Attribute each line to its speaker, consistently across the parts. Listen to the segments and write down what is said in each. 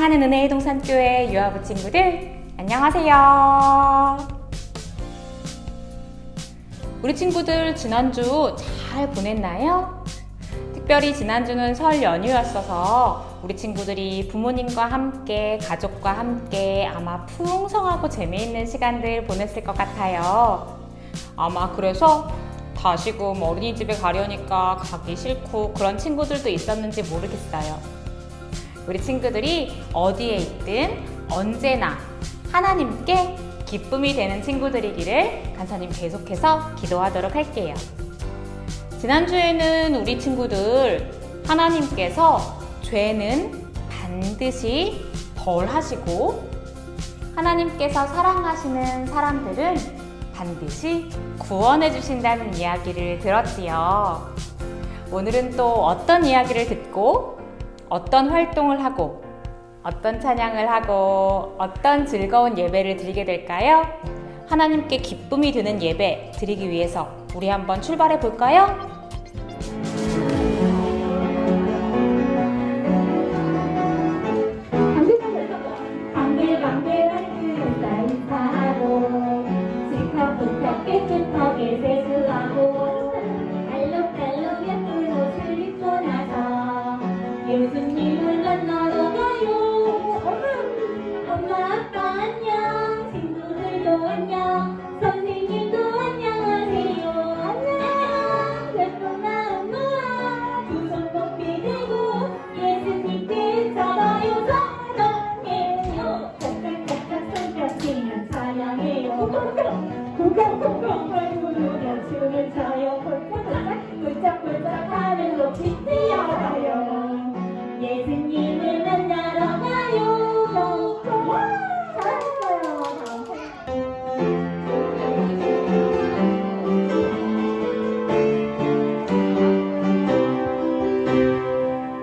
Speaker 1: 사랑하는 은혜의 동산교회 유아부 친구들, 안녕하세요. 우리 친구들 지난주 잘 보냈나요? 특별히 지난주는 설 연휴였어서 우리 친구들이 부모님과 함께, 가족과 함께 아마 풍성하고 재미있는 시간들 보냈을 것 같아요. 아마 그래서 다시금 어린이집에 가려니까 가기 싫고 그런 친구들도 있었는지 모르겠어요. 우리 친구들이 어디에 있든 언제나 하나님께 기쁨이 되는 친구들이기를 간사님 계속해서 기도하도록 할게요. 지난주에는 우리 친구들 하나님께서 죄는 반드시 벌하시고 하나님께서 사랑하시는 사람들은 반드시 구원해 주신다는 이야기를 들었지요. 오늘은 또 어떤 이야기를 듣고 어떤 활동을 하고 어떤 찬양을 하고 어떤 즐거운 예배를 드리게 될까요? 하나님께 기쁨이 드는 예배 드리기 위해서 우리 한번 출발해 볼까요?
Speaker 2: 깨끗하게 세수하고 알록달록 예쁜 옷을 입고 나서 예수님을 만나러 가요. 엄마 아빠 안녕, 친구들도 안녕, 선생님도 안녕하세요. 안녕. 예쁜 마음 모아 두 손 높이 들고 예수님께 잡아요. 사랑해요. 깍깍깍깍 손뼉치면 사랑해요. 쿵쿵쿵쿵 발구르며 춤을 춰요. 굴짝굴짝 하늘 높이 뛰어가요. 예수님을 만나러 가요. 잘했어요.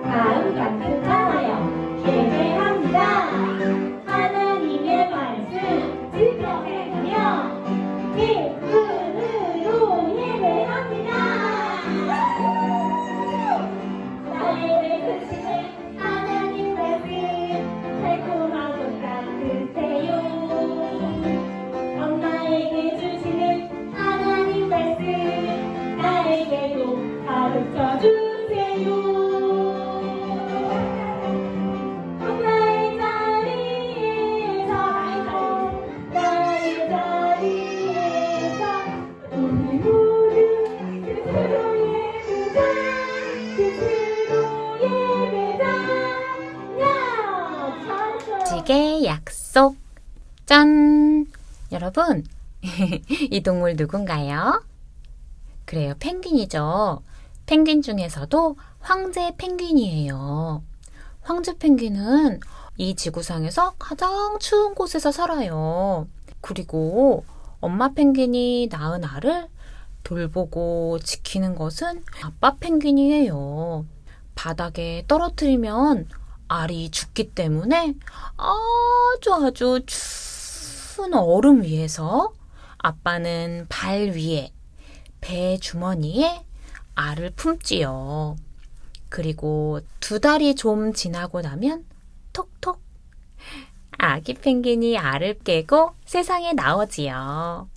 Speaker 2: 다음 같은 나와요. 예배합니다. 하나님의 말씀 지켜내며 기쁨으로 예배합니다. 나의 크신 하나님 말씀 달콤하고 따뜻해요. 엄마에게 주시는 하나님 말씀 나에게도 가르쳐 주세요. 엄마의 자리에서 알고 나의 자리에서 우리 모두 스스로 예배자, 스스로 예배자. 야, 잘했어요.
Speaker 1: 지게 약속. 짠! 여러분, 이 동물 누군가요? 그래요, 펭귄이죠. 펭귄 중에서도 황제 펭귄이에요. 황제 펭귄은 이 지구상에서 가장 추운 곳에서 살아요. 그리고 엄마 펭귄이 낳은 알을 돌보고 지키는 것은 아빠 펭귄이에요. 바닥에 떨어뜨리면 알이 죽기 때문에 아주 추운 얼음 위에서 아빠는 발 위에, 배 주머니에 알을 품지요. 그리고 2달이 좀 지나고 나면 톡톡 아기 펭귄이 알을 깨고 세상에 나오지요.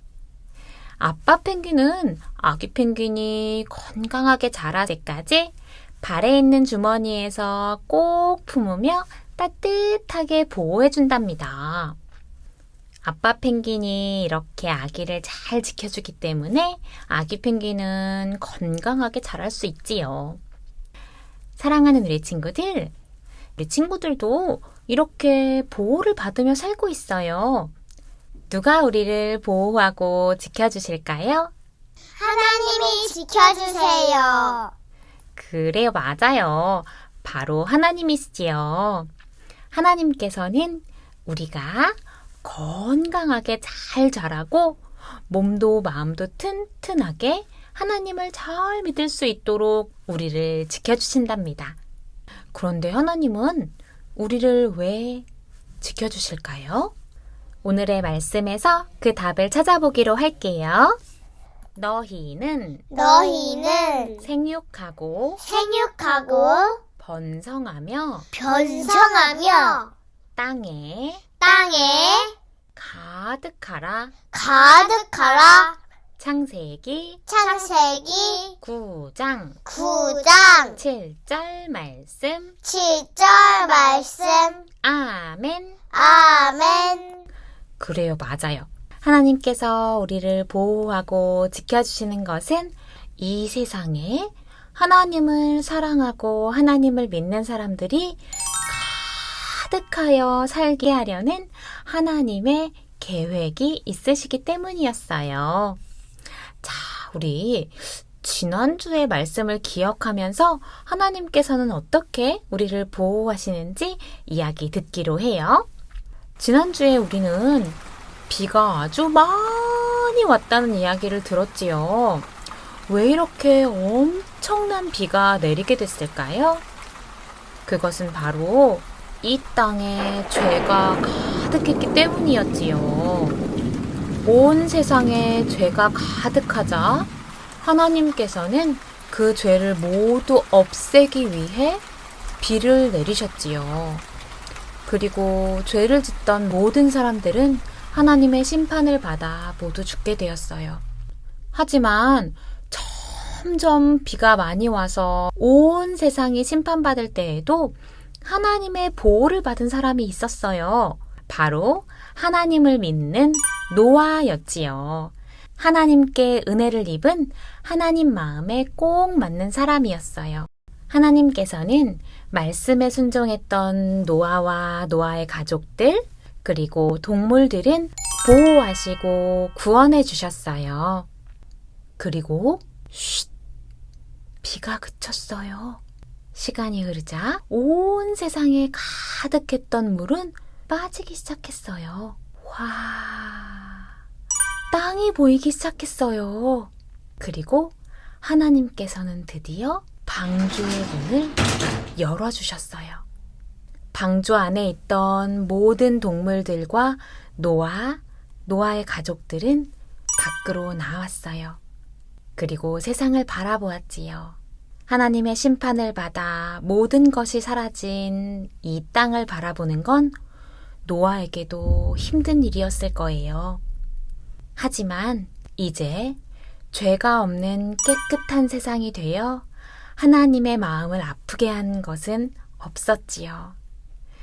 Speaker 1: 아빠 펭귄은 아기 펭귄이 건강하게 자랄 때까지 발에 있는 주머니에서 꼭 품으며 따뜻하게 보호해준답니다. 아빠 펭귄이 이렇게 아기를 잘 지켜주기 때문에 아기 펭귄은 건강하게 자랄 수 있지요. 사랑하는 우리 친구들도 이렇게 보호를 받으며 살고 있어요. 누가 우리를 보호하고 지켜주실까요?
Speaker 3: 하나님이 지켜주세요.
Speaker 1: 그래요, 맞아요. 바로 하나님이시지요. 하나님께서는 우리가 건강하게 잘 자라고 몸도 마음도 튼튼하게 하나님을 잘 믿을 수 있도록 우리를 지켜주신답니다. 그런데 하나님은 우리를 왜 지켜주실까요? 오늘의 말씀에서 그 답을 찾아보기로 할게요. 너희는
Speaker 3: 생육하고
Speaker 1: 번성하며
Speaker 3: 번성하며
Speaker 1: 땅에 가득하라. 창세기
Speaker 3: 창세기
Speaker 1: 9장
Speaker 3: 9장
Speaker 1: 7절 말씀.
Speaker 3: 7절 말씀.
Speaker 1: 아멘.
Speaker 3: 아멘.
Speaker 1: 그래요, 맞아요. 하나님께서 우리를 보호하고 지켜주시는 것은 이 세상에 하나님을 사랑하고 하나님을 믿는 사람들이 가득하여 살게 하려는 하나님의 계획이 있으시기 때문이었어요. 자, 우리 지난주의 말씀을 기억하면서 하나님께서는 어떻게 우리를 보호하시는지 이야기 듣기로 해요. 지난주에 우리는 비가 아주 많이 왔다는 이야기를 들었지요. 왜 이렇게 엄청난 비가 내리게 됐을까요? 그것은 바로 이 땅에 죄가 가득했기 때문이었지요. 온 세상에 죄가 가득하자 하나님께서는 그 죄를 모두 없애기 위해 비를 내리셨지요. 그리고 죄를 짓던 모든 사람들은 하나님의 심판을 받아 모두 죽게 되었어요. 하지만 점점 비가 많이 와서 온 세상이 심판받을 때에도 하나님의 보호를 받은 사람이 있었어요. 바로 하나님을 믿는 노아였지요. 하나님께 은혜를 입은 하나님 마음에 꼭 맞는 사람이었어요. 하나님께서는 말씀에 순종했던 노아와 노아의 가족들, 그리고 동물들은 보호하시고 구원해 주셨어요. 그리고 비가 그쳤어요. 시간이 흐르자 온 세상에 가득했던 물은 빠지기 시작했어요. 와, 땅이 보이기 시작했어요. 그리고 하나님께서는 드디어 방주의 문을 열어주셨어요. 방주 안에 있던 모든 동물들과 노아의 가족들은 밖으로 나왔어요. 그리고 세상을 바라보았지요. 하나님의 심판을 받아 모든 것이 사라진 이 땅을 바라보는 건 노아에게도 힘든 일이었을 거예요. 하지만 이제 죄가 없는 깨끗한 세상이 되어 하나님의 마음을 아프게 한 것은 없었지요.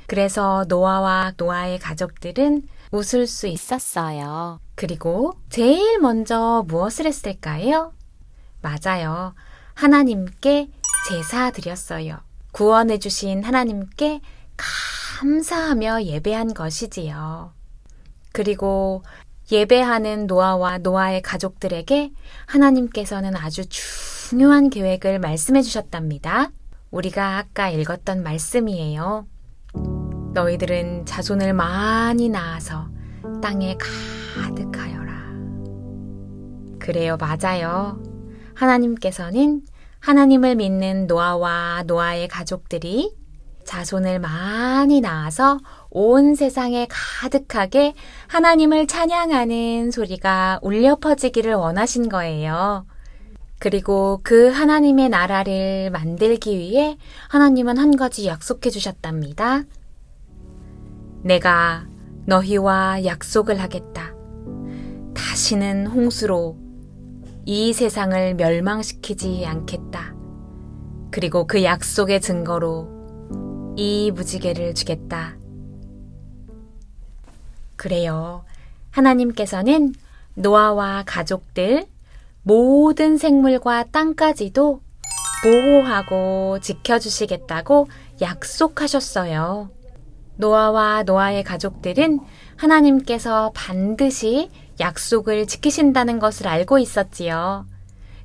Speaker 1: 그래서 노아와 노아의 가족들은 웃을 수 있었어요. 그리고 제일 먼저 무엇을 했을까요? 맞아요. 하나님께 제사 드렸어요. 구원해 주신 하나님께 감사하며 예배한 것이지요. 그리고 예배하는 노아와 노아의 가족들에게 하나님께서는 아주 중요한 계획을 말씀해 주셨답니다. 우리가 아까 읽었던 말씀이에요. 너희들은 자손을 많이 낳아서 땅에 가득하여라. 그래요, 맞아요. 하나님께서는 하나님을 믿는 노아와 노아의 가족들이 자손을 많이 낳아서 온 세상에 가득하게 하나님을 찬양하는 소리가 울려 퍼지기를 원하신 거예요. 그리고 그 하나님의 나라를 만들기 위해 하나님은 한 가지 약속해 주셨답니다. 내가 너희와 약속을 하겠다. 다시는 홍수로 이 세상을 멸망시키지 않겠다. 그리고 그 약속의 증거로 이 무지개를 주겠다. 그래요. 하나님께서는 노아와 가족들, 모든 생물과 땅까지도 보호하고 지켜주시겠다고 약속하셨어요. 노아와 노아의 가족들은 하나님께서 반드시 약속을 지키신다는 것을 알고 있었지요.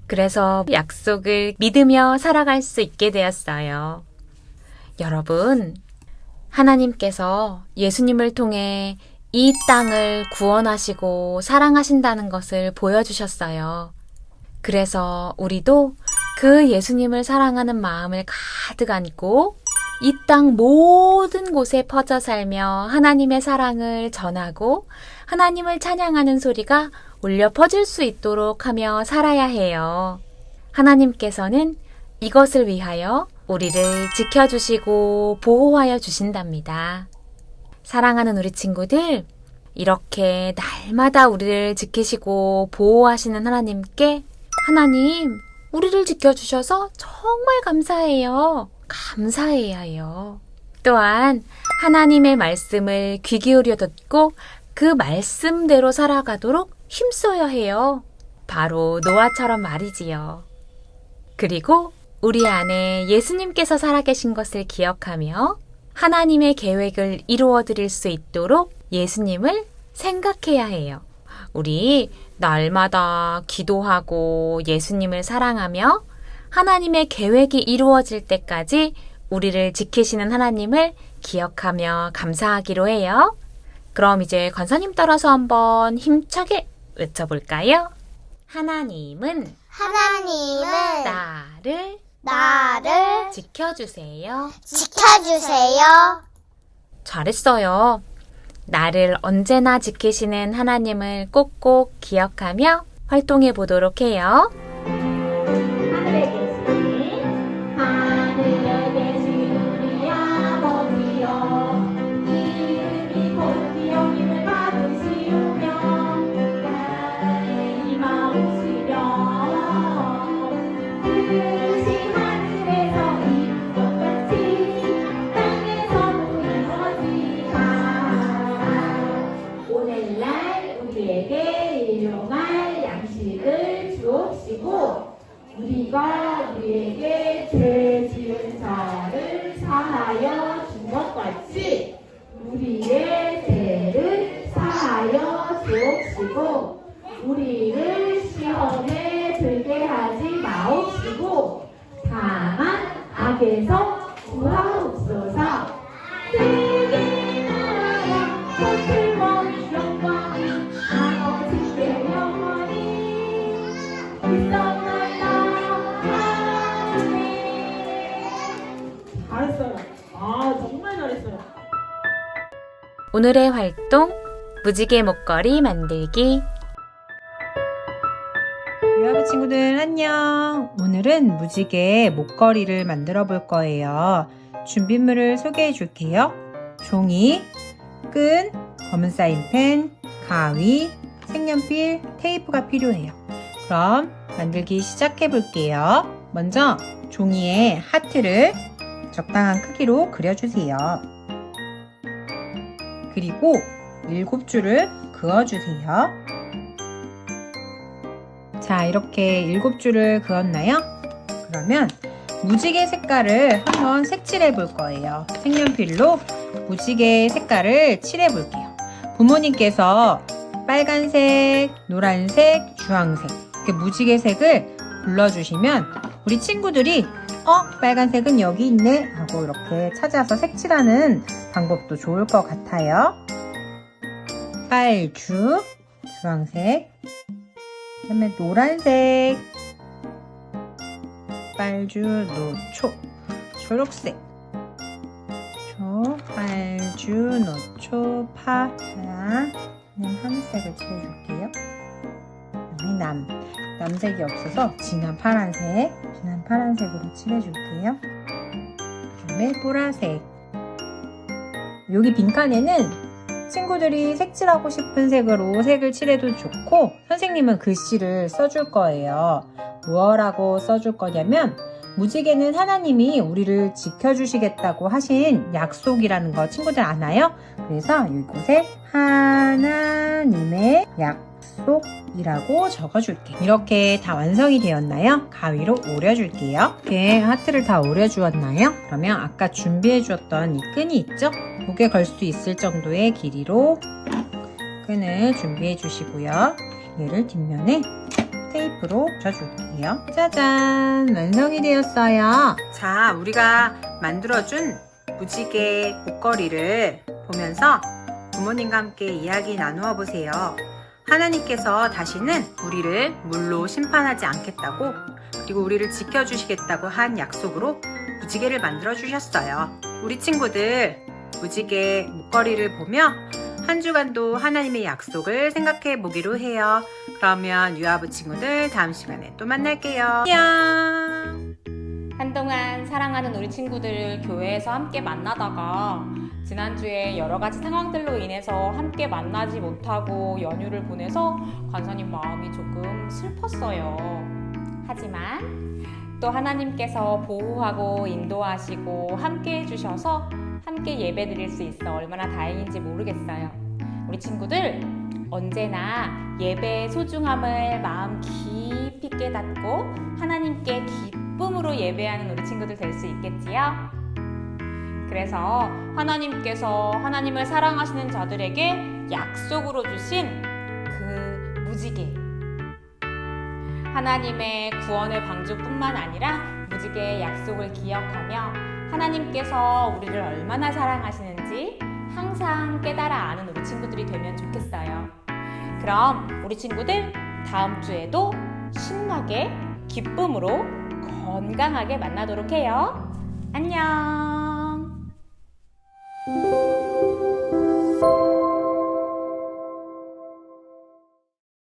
Speaker 1: 그래서 약속을 믿으며 살아갈 수 있게 되었어요. 여러분, 하나님께서 예수님을 통해 이 땅을 구원하시고 사랑하신다는 것을 보여주셨어요. 그래서 우리도 그 예수님을 사랑하는 마음을 가득 안고 이 땅 모든 곳에 퍼져 살며 하나님의 사랑을 전하고 하나님을 찬양하는 소리가 울려 퍼질 수 있도록 하며 살아야 해요. 하나님께서는 이것을 위하여 우리를 지켜주시고 보호하여 주신답니다. 사랑하는 우리 친구들, 이렇게 날마다 우리를 지키시고 보호하시는 하나님께 하나님, 우리를 지켜주셔서 정말 감사해요. 감사해야 해요. 또한 하나님의 말씀을 귀 기울여 듣고 그 말씀대로 살아가도록 힘써야 해요. 바로 노아처럼 말이지요. 그리고 우리 안에 예수님께서 살아계신 것을 기억하며 하나님의 계획을 이루어 드릴 수 있도록 예수님을 생각해야 해요. 우리 날마다 기도하고 예수님을 사랑하며 하나님의 계획이 이루어질 때까지 우리를 지키시는 하나님을 기억하며 감사하기로 해요. 그럼 이제 권사님 따라서 한번 힘차게 외쳐볼까요? 하나님은 나를 지켜주세요.
Speaker 3: 지켜주세요.
Speaker 1: 잘했어요. 나를 언제나 지키시는 하나님을 꼭꼭 기억하며 활동해 보도록 해요.
Speaker 2: 하늘에 계신 우리 아버지여, 이름이 곧 영임을 받으시오며 나라의 임하옵시며 뜻이 하늘에서 이룬 것 같이 땅에서도 이루어지라. 오늘날 우리에게 일용할 양식을 주옵시고 우리가 우리에게 죄 지은 자를 사하여 준 것 같이 우리의 죄를 사하여 주옵시고 우리를 시험에 들게 하지 마옵시고 다만 악에서 구하옵소서. 세계 나라와 거칠고 영광이 아버지께 영원히 있었나이다.
Speaker 4: 잘했어요. 정말 잘했어요.
Speaker 1: 오늘의 활동, 무지개 목걸이 만들기.
Speaker 5: 유아부 친구들 안녕. 오늘은 무지개 목걸이를 만들어 볼 거예요. 준비물을 소개해 줄게요. 종이, 끈, 검은 사인펜, 가위, 색연필, 테이프가 필요해요. 그럼 만들기 시작해 볼게요. 먼저 종이에 하트를 적당한 크기로 그려주세요. 그리고 7줄을 그어주세요. 자, 이렇게 7줄을 그었나요? 그러면 무지개 색깔을 한번 색칠해 볼 거예요. 색연필로 무지개 색깔을 칠해 볼게요. 부모님께서 빨간색, 노란색, 주황색 이렇게 무지개 색을 불러주시면 우리 친구들이 빨간색은 여기 있네 하고 이렇게 찾아서 색칠하는 방법도 좋을 것 같아요. 빨주, 주황색, 그 다음에 노란색, 빨주, 노초, 초록색, 빨주, 노초, 파랑, 하늘색을 칠해줄게요. 그 다음에 남색이 없어서 진한 파란색으로 칠해줄게요. 그 다음에 보라색. 여기 빈칸에는 친구들이 색칠하고 싶은 색으로 색을 칠해도 좋고 선생님은 글씨를 써줄 거예요. 무엇라고 써줄 거냐면 무지개는 하나님이 우리를 지켜주시겠다고 하신 약속이라는 거 친구들 아나요? 그래서 이곳에 하나님의 약속이라고 적어줄게요. 이렇게 다 완성이 되었나요? 가위로 오려줄게요. 이렇게 하트를 다 오려주었나요? 그러면 아까 준비해 주었던 이 끈이 있죠? 목에 걸 수 있을 정도의 길이로 끈을 준비해 주시고요. 얘를 뒷면에 테이프로 붙여줄게요. 짜잔! 완성이 되었어요. 자, 우리가 만들어준 무지개 목걸이를 보면서 부모님과 함께 이야기 나누어 보세요. 하나님께서 다시는 우리를 물로 심판하지 않겠다고, 그리고 우리를 지켜주시겠다고 한 약속으로 무지개를 만들어 주셨어요. 우리 친구들 무지개 목걸이를 보며 한 주간도 하나님의 약속을 생각해 보기로 해요. 그러면 유아부 친구들 다음 시간에 또 만날게요. 안녕.
Speaker 1: 한동안 사랑하는 우리 친구들 교회에서 함께 만나다가 지난주에 여러 가지 상황들로 인해서 함께 만나지 못하고 연휴를 보내서 간사님 마음이 조금 슬펐어요. 하지만 또 하나님께서 보호하고 인도하시고 함께 해주셔서 함께 예배 드릴 수 있어 얼마나 다행인지 모르겠어요. 우리 친구들 언제나 예배의 소중함을 마음 깊이 깨닫고 하나님께 기쁨으로 예배하는 우리 친구들 될 수 있겠지요? 그래서 하나님께서 하나님을 사랑하시는 자들에게 약속으로 주신 그 무지개, 하나님의 구원의 방주뿐만 아니라 무지개의 약속을 기억하며 하나님께서 우리를 얼마나 사랑하시는지 항상 깨달아 아는 우리 친구들이 되면 좋겠어요. 그럼 우리 친구들 다음 주에도 신나게 기쁨으로 건강하게 만나도록 해요. 안녕.